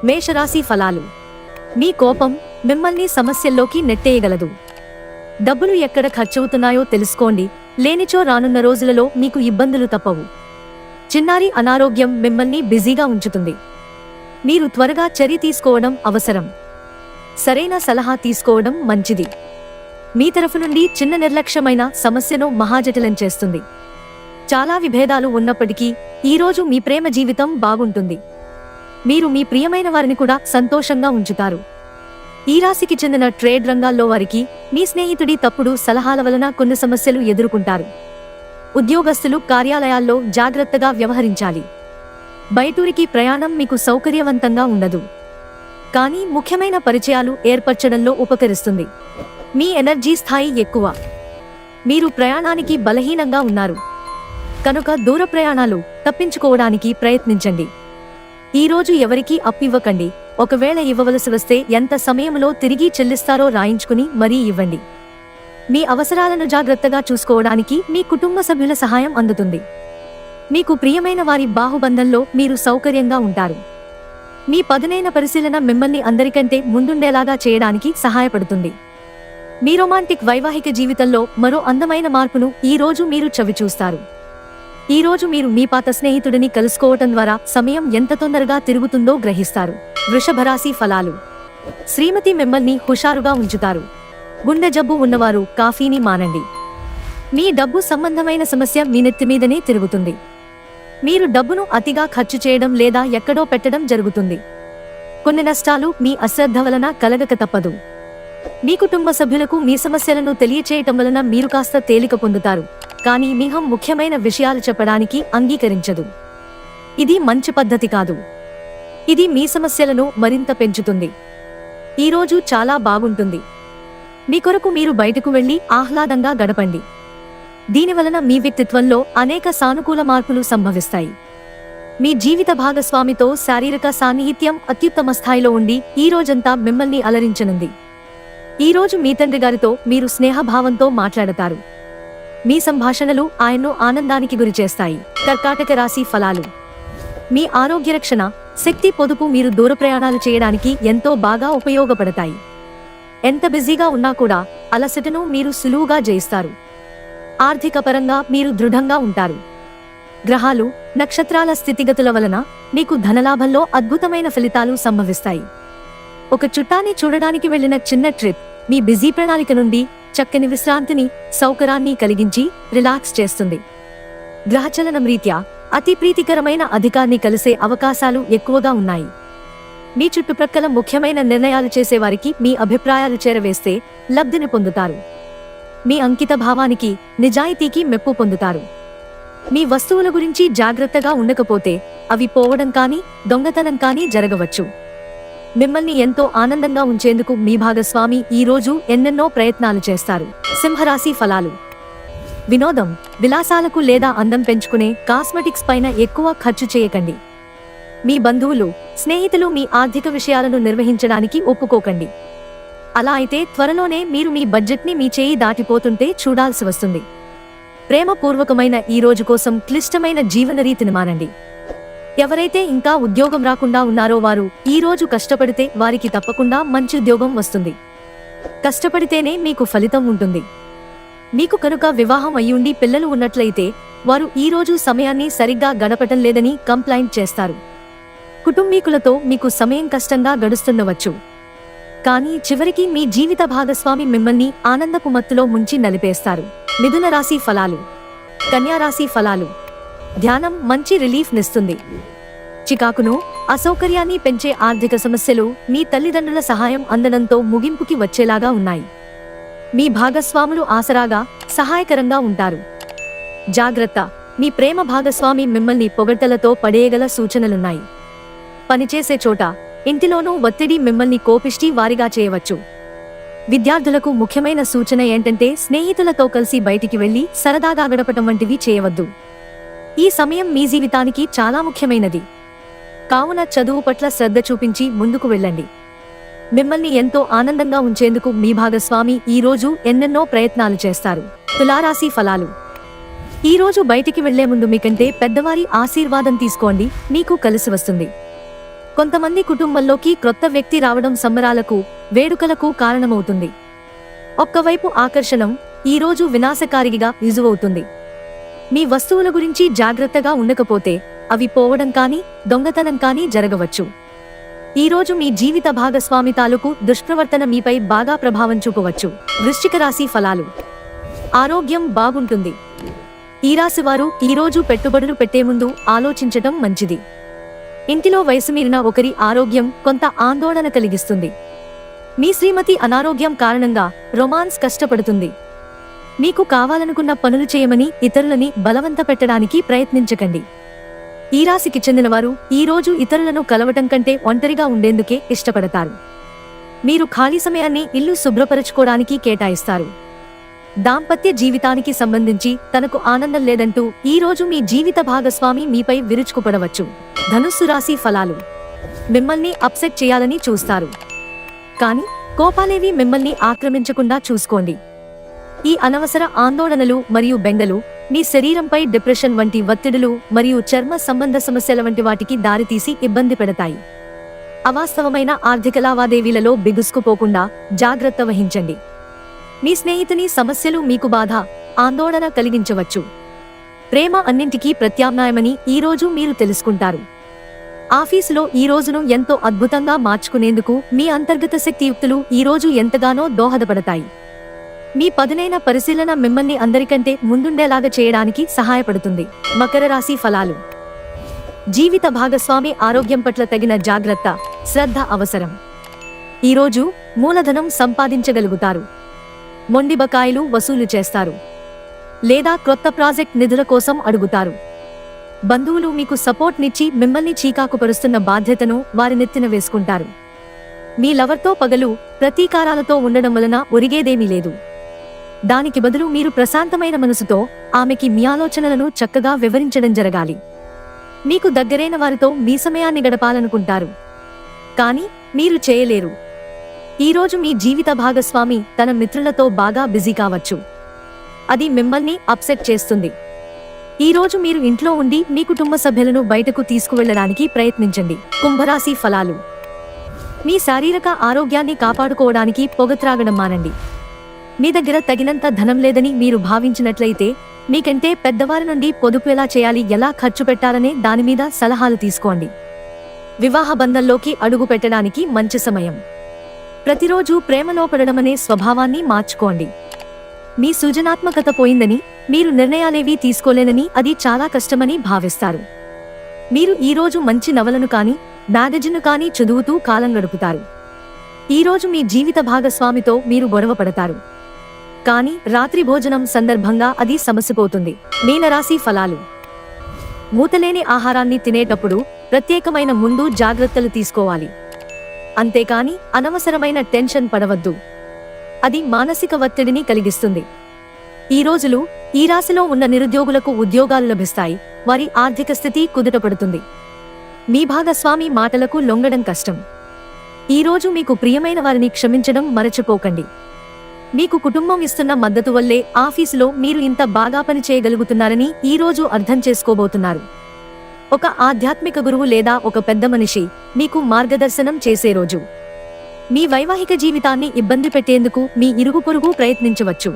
మేషరాశి ఫలాలు. మీ కోపం మిమ్మల్ని సమస్యల్లోకి నెట్టేయగలదు. డబ్బులు ఎక్కడ ఖర్చవుతున్నాయో తెలుసుకోండి, లేనిచో రానున్న రోజులలో మీకు ఇబ్బందులు తప్పవు. చిన్నారి అనారోగ్యం మిమ్మల్ని బిజీగా ఉంచుతుంది. మీరు త్వరగా చర్య తీసుకోవడం అవసరం. సరైన సలహా తీసుకోవడం మంచిది. మీ తరఫు నుండి చిన్న నిర్లక్ష్యమైన సమస్యను మహాజటిలం చేస్తుంది. చాలా విభేదాలు ఉన్నప్పటికీ ఈరోజు మీ ప్రేమ జీవితం బాగుంటుంది. మీరు మీ ప్రియమైన వారిని కూడా సంతోషంగా ఉంచుతారు. ఈ రాశికి చెందిన ట్రేడ్ రంగాల్లో వారికి మీ స్నేహితుడి తప్పుడు సలహాల వలన కొన్ని సమస్యలు ఎదుర్కొంటారు. ఉద్యోగస్తులు కార్యాలయాల్లో జాగ్రత్తగా వ్యవహరించాలి. బయటూరికి ప్రయాణం మీకు సౌకర్యవంతంగా ఉండదు, కానీ ముఖ్యమైన పరిచయాలు ఏర్పరచడంలో ఉపకరిస్తుంది. మీ ఎనర్జీ స్థాయి ఎక్కువ. మీరు ప్రయాణానికి బలహీనంగా ఉన్నారు కనుక దూర ప్రయాణాలు తప్పించుకోవడానికి ప్రయత్నించండి. ఈరోజు ఎవరికీ అప్పివ్వకండి. ఒకవేళ ఇవ్వవలసి వస్తే ఎంత సమయంలో తిరిగి చెల్లిస్తారో రాయించుకుని మరీ ఇవ్వండి. మీ అవసరాలను జాగ్రత్తగా చూసుకోవడానికి మీ కుటుంబ సభ్యుల సహాయం అందుతుంది. మీకు ప్రియమైన వారి బాహుబంధంలో మీరు సౌకర్యంగా ఉంటారు. మీ పదునైన పరిశీలన మిమ్మల్ని అందరికంటే ముందుండేలాగా చేయడానికి సహాయపడుతుంది. మీ రొమాంటిక్ వైవాహిక జీవితంలో మరో అందమైన మార్పును ఈరోజు మీరు చవిచూస్తారు. ఈరోజు మీరు మీ పాత స్నేహితుడిని కలుసుకోవటం ద్వారా సమయం ఎంత తొందరగా తిరుగుతుందో గ్రహిస్తారు. వృషభరాశి ఫలాలు. శ్రీమతి మిమ్మల్ని హుషారుగా ఉంచుతారు. గుండె జబ్బు ఉన్నవారు కాఫీని మానండి. మీ డబ్బు సంబంధమైన సమస్య మీ నెత్తిమీదనే తిరుగుతుంది. మీరు డబ్బును అతిగా ఖర్చు చేయడం లేదా ఎక్కడో పెట్టడం జరుగుతుంది. కొన్ని నష్టాలు మీ అశ్రద్ధ వలన కలగక తప్పదు. మీ కుటుంబ సభ్యులకు మీ సమస్యలను తెలియచేయటం వలన మీరు కాస్త తేలిక పొందుతారు, కానీ మీహం ముఖ్యమైన విషయాలు చెప్పడానికి అంగీకరించదు. ఇది మంచి పద్ధతి కాదు. ఇది మీ సమస్యలను మరింత పెంచుతుంది. ఈరోజు చాలా బాగుంటుంది. మీ కొరకు మీరు బయటకు వెళ్లి ఆహ్లాదంగా గడపండి. దీనివలన మీ వ్యక్తిత్వంలో అనేక సానుకూల మార్పులు సంభవిస్తాయి. మీ జీవిత భాగస్వామితో శారీరక సాన్నిహిత్యం అత్యుత్తమ స్థాయిలో ఉండి ఈ రోజంతా మిమ్మల్ని అలరించనుంది. ఈరోజు మీ తండ్రి గారితో మీరు స్నేహభావంతో మాట్లాడతారు. మీ సంభాషణలు ఆయన్ను ఆనందానికి గురిచేస్తాయి. కర్కాటక రాశి ఫలాలు. మీ ఆరోగ్య రక్షణ, శక్తి పొదుపు మీరు దూర ప్రయాణాలు చేయడానికి ఎంతో బాగా ఉపయోగపడతాయి. ఎంత బిజీగా ఉన్నా కూడా అలసటను మీరు సులువుగా జయిస్తారు. ఆర్థిక పరంగా మీరు దృఢంగా ఉంటారు. గ్రహాలు, నక్షత్రాల స్థితిగతుల వలన మీకు ధనలాభంలో అద్భుతమైన ఫలితాలు సంభవిస్తాయి. ఒక చుట్టాన్ని చూడడానికి వెళ్లిన చిన్న ట్రిప్ మీ బిజీ ప్రణాళిక నుండి చక్కని విశ్రాంతిని, సౌకర్యాన్ని కలిగించి రిలాక్స్ చేస్తుంది. గ్రహచలనం రీత్యా అతి ప్రీతికరమైన అధికారిని కలిసే అవకాశాలు ఎక్కువగా ఉన్నాయి. మీ చుట్టుప్రక్కల ముఖ్యమైన నిర్ణయాలు చేసేవారికి మీ అభిప్రాయాలు చేరవేస్తే లబ్ధిని పొందుతారు. మీ అంకిత భావానికి, నిజాయితీకి మెప్పు పొందుతారు. మీ వస్తువుల గురించి జాగ్రత్తగా ఉండకపోతే అవి పోవడం కానీ, దొంగతనం కానీ జరగవచ్చు. మిమ్మల్ని ఎంతో ఆనందంగా ఉంచేందుకు మీ భాగస్వామి ఈరోజు ఎన్నెన్నో ప్రయత్నాలు చేస్తారు. సింహరాశి ఫలాలు. వినోదం, విలాసాలకు లేదా అందం పెంచుకునే కాస్మెటిక్స్ పైన ఎక్కువ ఖర్చు చేయకండి. మీ బంధువులు, స్నేహితులు మీ ఆర్థిక విషయాలను నిర్వహించడానికి ఒప్పుకోకండి. అలా అయితే త్వరలోనే మీరు మీ బడ్జెట్ని మీ చేయి దాటిపోతుంటే చూడాల్సి వస్తుంది. ప్రేమపూర్వకమైన ఈ రోజు కోసం క్లిష్టమైన జీవన రీతిని మానండి. ఎవరైతే ఇంకా ఉద్యోగం రాకుండా ఉన్నారో వారు ఈ రోజు కష్టపడితే వారికి తప్పకుండా మంచి ఉద్యోగం వస్తుంది. కష్టపడితేనే మీకు ఫలితం ఉంటుంది. మీకు కనుక వివాహం అయ్యుండి పిల్లలు ఉన్నట్లయితే వారు ఈ రోజు సమయాన్ని సరిగ్గా గడపటం లేదని కంప్లైంట్ చేస్తారు. కుటుంబీకులతో మీకు సమయం కష్టంగా గడుస్తుండవచ్చు, కానీ చివరికి మీ జీవిత భాగస్వామి మిమ్మల్ని ఆనందపు మత్తులో ముంచి నలిపేస్తారు. మిథున రాశి ఫలాలు. కన్యా రాశి ఫలాలు. ధ్యానం మంచి రిలీఫ్ నిస్తుంది. చికాకును, అసౌకర్యాన్ని పెంచే ఆర్థిక సమస్యలు మీ తల్లిదండ్రుల సహాయం అందడంతో ముగింపుకి వచ్చేలాగా ఉన్నాయి. మీ భాగస్వాములు ఆసరాగా, సహాయకరంగా ఉంటారు. జాగ్రత్త, మీ ప్రేమ భాగస్వామి మిమ్మల్ని పొగడ్తలతో పడేయగల సూచనలున్నాయి. పనిచేసే చోట, ఇంటిలోనూ ఒత్తిడి మిమ్మల్ని కోపిష్టి వారిగా చేయవచ్చు. విద్యార్థులకు ముఖ్యమైన సూచన ఏంటంటే స్నేహితులతో కలిసి బయటికి వెళ్లి సరదాగా గడపటం వంటివి చేయవద్దు. ఈ సమయం మీ జీవితానికి చాలా ముఖ్యమైనది. కావున చదువు పట్ల శ్రద్ధ చూపించి ముందుకు వెళ్ళండి. మిమ్మల్ని ఎంతో ఆనందంగా ఉంచేందుకు మీ భాగస్వామి ఈరోజు ఎన్నెన్నో ప్రయత్నాలు చేస్తారు. తులారాశి ఫలాలు. ఈరోజు బయటికి వెళ్లే ముందు మీకంటే పెద్దవారి ఆశీర్వాదం తీసుకోండి, మీకు కలిసి వస్తుంది. కొంతమంది కుటుంబంలోకి క్రొత్త వ్యక్తి రావడం సంబరాలకు, వేడుకలకు కారణమవుతుంది. ఒక్కవైపు ఆకర్షణం ఈరోజు వినాశకారిగా రుజువవుతుంది. మీ వస్తువుల గురించి జాగ్రత్తగా ఉండకపోతే అవి పోవడం కానీ, దొంగతనం కానీ జరగవచ్చు. ఈరోజు మీ జీవిత భాగస్వామి తాలూకు దుష్ప్రవర్తన మీపై బాగా ప్రభావం చూపవచ్చు. వృశ్చిక రాశి ఫలాలు. ఆరోగ్యం బాగుంటుంది. ఈ రాశివారు ఈరోజు పెట్టుబడులు పెట్టే ముందు ఆలోచించటం మంచిది. ఇంటిలో వయసు మీరిన ఒకరి ఆరోగ్యం కొంత ఆందోళన కలిగిస్తుంది. మీ శ్రీమతి అనారోగ్యం కారణంగా రొమాన్స్ కష్టపడుతుంది. మీకు కావాలనుకున్న పనులు చేయమని ఇతరులని బలవంత పెట్టడానికి ప్రయత్నించకండి. ఈ రాశికి చెందినవారు ఈరోజు ఇతరులను కలవటం కంటే ఒంటరిగా ఉండేందుకే ఇష్టపడతారు. మీరు ఖాళీ సమయాన్ని ఇల్లు శుభ్రపరచుకోవడానికి కేటాయిస్తారు. దాంపత్య జీవితానికి సంబంధించి తనకు ఆనందం లేదంటూ ఈరోజు మీ జీవిత భాగస్వామి మీపై విరుచుకుపడవచ్చు. ధనుస్సు రాశి ఫలాలు. మిమ్మల్ని అప్సెట్ చేయాలని చూస్తారు, కానీ కోపాలేవి మిమ్మల్ని ఆక్రమించకుండా చూసుకోండి. ఈ అనవసర ఆందోళనలు మరియు బెంగలు మీ శరీరంపై డిప్రెషన్ వంటి ఒత్తిడులు మరియు చర్మ సంబంధ సమస్యల వంటి వాటికి దారితీసి ఇబ్బంది పెడతాయి. అవాస్తవమైన ఆర్థిక లావాదేవీలలో బిగుసుకుపోకుండా జాగ్రత్త వహించండి. మీ స్నేహితుని సమస్యలు మీకు బాధ, ఆందోళన కలిగించవచ్చు. ప్రేమ అన్నింటికీ ప్రత్యామ్నాయమని ఈరోజు మీరు తెలుసుకుంటారు. ఆఫీసులో ఈ రోజును ఎంతో అద్భుతంగా మార్చుకునేందుకు మీ అంతర్గత శక్తియుక్తులు ఈరోజు ఎంతగానో దోహదపడతాయి. మీ పదునైన పరిశీలన మిమ్మల్ని అందరికంటే ముందుండేలాగా చేయడానికి సహాయపడుతుంది. మకర రాశి ఫలాలు. జీవిత భాగస్వామి ఆరోగ్యం పట్ల తగిన జాగ్రత్త, శ్రద్ధ అవసరం. ఈరోజు మూలధనం సంపాదించగలుగుతారు. మొండి బకాయిలు వసూలు చేస్తారు, లేదా క్రొత్త ప్రాజెక్ట్ నిధుల కోసం అడుగుతారు. బంధువులు మీకు సపోర్ట్ నిచ్చి మిమ్మల్ని చీకాకుపరుస్తున్న బాధ్యతను వారి నెత్తిన వేసుకుంటారు. మీ లవర్తో పగలు, ప్రతీకారాలతో ఉండడం వలన ఒరిగేదేమీ లేదు. దానికి బదులు మీరు ప్రశాంతమైన మనసుతో ఆమెకి మీ ఆలోచనలను చక్కగా వివరించడం జరగాలి. మీకు దగ్గరైన వారితో మీ సమయాన్ని గడపాలనుకుంటారు, కానీ మీరు చేయలేరు. ఈరోజు మీ జీవిత భాగస్వామి తన మిత్రులతో బాగా బిజీ కావచ్చు. అది మిమ్మల్ని అప్సెట్ చేస్తుంది. ఈరోజు మీరు ఇంట్లో ఉండి మీ కుటుంబ సభ్యులను బయటకు తీసుకువెళ్లడానికి ప్రయత్నించండి. కుంభరాశి ఫలాలు. మీ శారీరక ఆరోగ్యాన్ని కాపాడుకోవడానికి పొగ త్రాగడం మానండి. మీ దగ్గర తగినంత ధనం లేదని మీరు భావించినట్లయితే మీకంటే పెద్దవారి నుండి పొదుపు ఎలా చేయాలి, ఎలా ఖర్చు పెట్టాలనే దానిమీద సలహాలు తీసుకోండి. వివాహ బంధంలోకి అడుగు పెట్టడానికి మంచి సమయం. ప్రతిరోజు ప్రేమలో పడడమనే స్వభావాన్ని మార్చుకోండి. మీ సృజనాత్మకత పోయిందని, మీరు నిర్ణయాలేవీ తీసుకోలేనని, అది చాలా కష్టమని భావిస్తారు. మీరు ఈరోజు మంచి నవలను కానీ, మ్యాగజిన్ను కానీ చదువుతూ కాలం గడుపుతారు. ఈరోజు మీ జీవిత భాగస్వామితో మీరు గొడవ పడతారు, కానీ రాత్రి భోజనం సందర్భంగా అది సమసిపోతుంది. మీనరాశి ఫలాలు. మూతలేని ఆహారాన్ని తినేటప్పుడు ప్రత్యేకమైన ముందు జాగ్రత్తలు తీసుకోవాలి. అంతేకాని అనవసరమైన టెన్షన్ పడవద్దు, అది మానసిక ఒత్తిడిని కలిగిస్తుంది. ఈ రోజులు ఈ రాశిలో ఉన్న నిరుద్యోగులకు ఉద్యోగాలు లభిస్తాయి. వారి ఆర్థిక స్థితి కుదుటపడుతుంది. మీ భాగస్వామి మాటలకు లొంగడం కష్టం. ఈరోజు మీకు ప్రియమైన వారిని క్షమించడం మరచిపోకండి. మీకు కుటుంబం ఇస్తున్న మద్దతు వల్లే ఆఫీసులో మీరు ఇంత బాగా పని చేయగలుగుతున్నారని ఈరోజు అర్థం చేసుకోబోతున్నారు. ఒక ఆధ్యాత్మిక గురువు లేదా ఒక పెద్ద మనిషి మీకు మార్గదర్శనం చేసే రోజు. మీ వైవాహిక జీవితాన్ని ఇబ్బంది పెట్టేందుకు మీ ఇరుగు పొరుగు ప్రయత్నించవచ్చు.